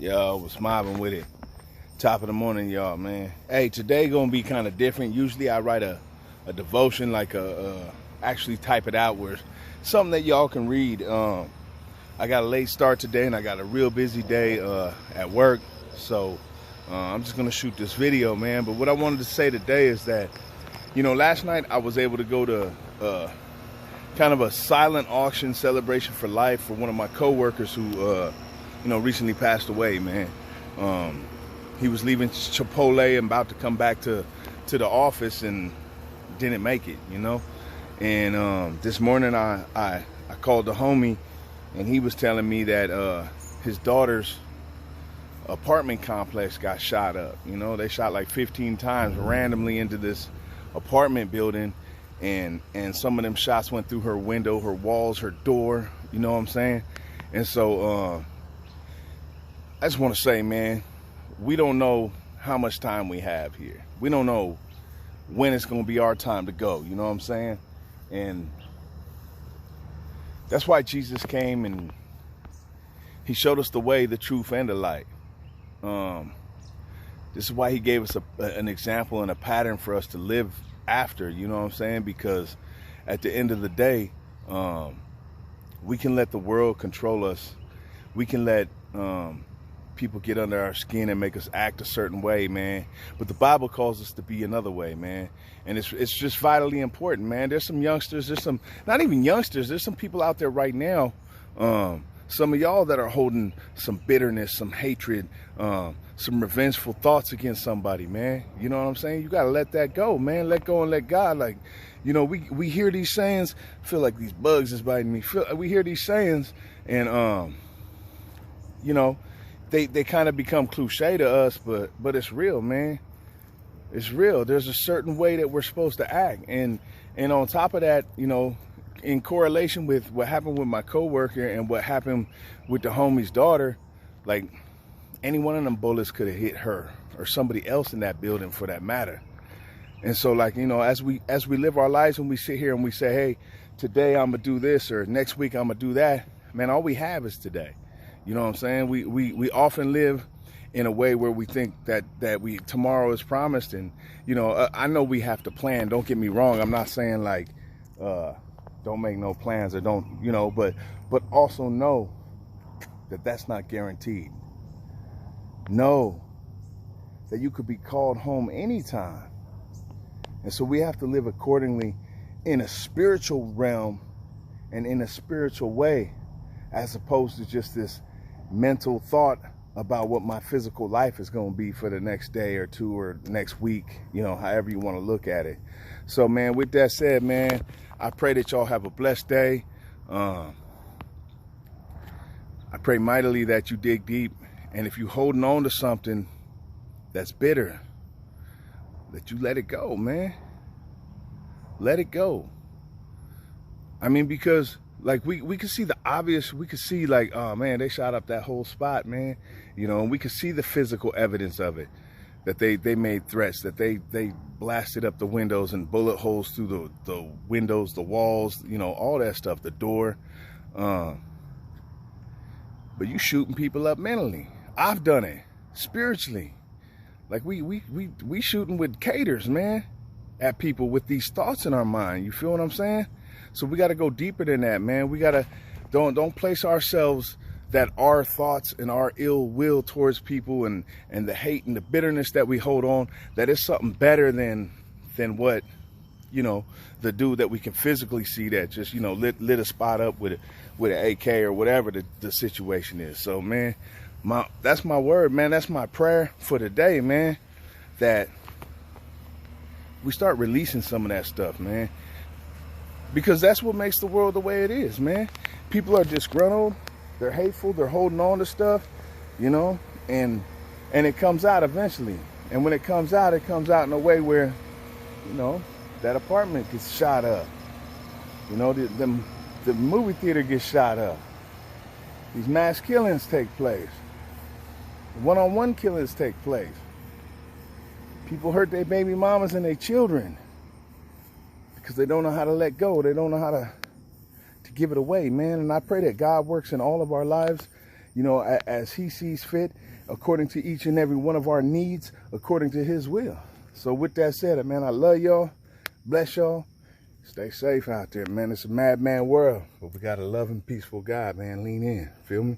Y'all was mobbing with it. Top of the morning, y'all, man. Hey, today gonna be kind of different. Usually I write a devotion, like actually type it out, where something that y'all can read. I got a late start today and I got a real busy day at work. So I'm just gonna shoot this video, man. But what I wanted to say today is that, you know, last night I was able to go to kind of a silent auction celebration for life for one of my coworkers who recently passed away, man. He was leaving Chipotle and about to come back to the office and didn't make it, you know. And this morning I called the homie, and he was telling me that his daughter's apartment complex got shot up. You know, they shot like 15 times randomly into this apartment building, and some of them shots went through her window, her walls, her door, you know what I'm saying? And so I just want to say, man, we don't know how much time we have here. We don't know when it's going to be our time to go, you know what I'm saying? And that's why Jesus came, and he showed us the way, the truth, and the light. This is why he gave us an example and a pattern for us to live after, you know what I'm saying? Because at the end of the day, we can let the world control us. We can let people get under our skin and make us act a certain way, man. But the Bible calls us to be another way, man. And it's just vitally important, man. There's some youngsters, there's some, not even youngsters, there's some people out there right now, some of y'all that are holding some bitterness, some hatred, some revengeful thoughts against somebody, man. You know what I'm saying? You got to let that go, man. Let go and let God. Like, you know, we hear these sayings, feel like these bugs is biting me. We hear these sayings, and, you know, they kind of become cliche to us, but it's real, man. It's real. There's a certain way that we're supposed to act. And on top of that, you know, in correlation with what happened with my coworker and what happened with the homie's daughter, like, any one of them bullets could have hit her or somebody else in that building for that matter. And so, like, you know, as we live our lives, and we sit here and we say, hey, today I'm gonna do this, or next week I'm gonna do that, man, all we have is today. You know what I'm saying? We often live in a way where we think that tomorrow is promised. And, you know, I know we have to plan. Don't get me wrong. I'm not saying like, don't make no plans, or don't, you know, but also know that that's not guaranteed. Know that you could be called home anytime. And so we have to live accordingly in a spiritual realm and in a spiritual way, as opposed to just this mental thought about what my physical life is going to be for the next day or two or next week, you know, however you want to look at it. So, man, with that said, man, I pray that y'all have a blessed day. I pray mightily that you dig deep, and if you're holding on to something that's bitter, that you let it go, man. Let it go. I mean, because like we could see the obvious. We could see like, oh man, they shot up that whole spot, man. You know, and we could see the physical evidence of it, that they made threats, that they blasted up the windows and bullet holes through the windows, the walls, you know, all that stuff, the door. But you shooting people up mentally. I've done it spiritually. Like we shooting with caters, man, at people with these thoughts in our mind. You feel what I'm saying? So we got to go deeper than that, man. We got to don't place ourselves, that our thoughts and our ill will towards people and the hate and the bitterness that we hold on, that is something better than what, you know, the dude that we can physically see that just, you know, lit a spot up with an AK or whatever the situation is. So, man, that's my word, man. That's my prayer for today, man, that we start releasing some of that stuff, man. Because that's what makes the world the way it is, man. People are disgruntled, they're hateful, they're holding on to stuff, you know, and it comes out eventually. And when it comes out in a way where, you know, that apartment gets shot up. You know, the movie theater gets shot up. These mass killings take place. One-on-one killings take place. People hurt their baby mamas and their children because they don't know how to let go. They don't know how to give it away, man. And I pray that God works in all of our lives you know, as he sees fit, according to each and every one of our needs, according to his will. So with that said, man, I love y'all. Bless y'all. Stay safe out there, man. It's a madman world, but we got a loving, peaceful God, man. Lean in. Feel me?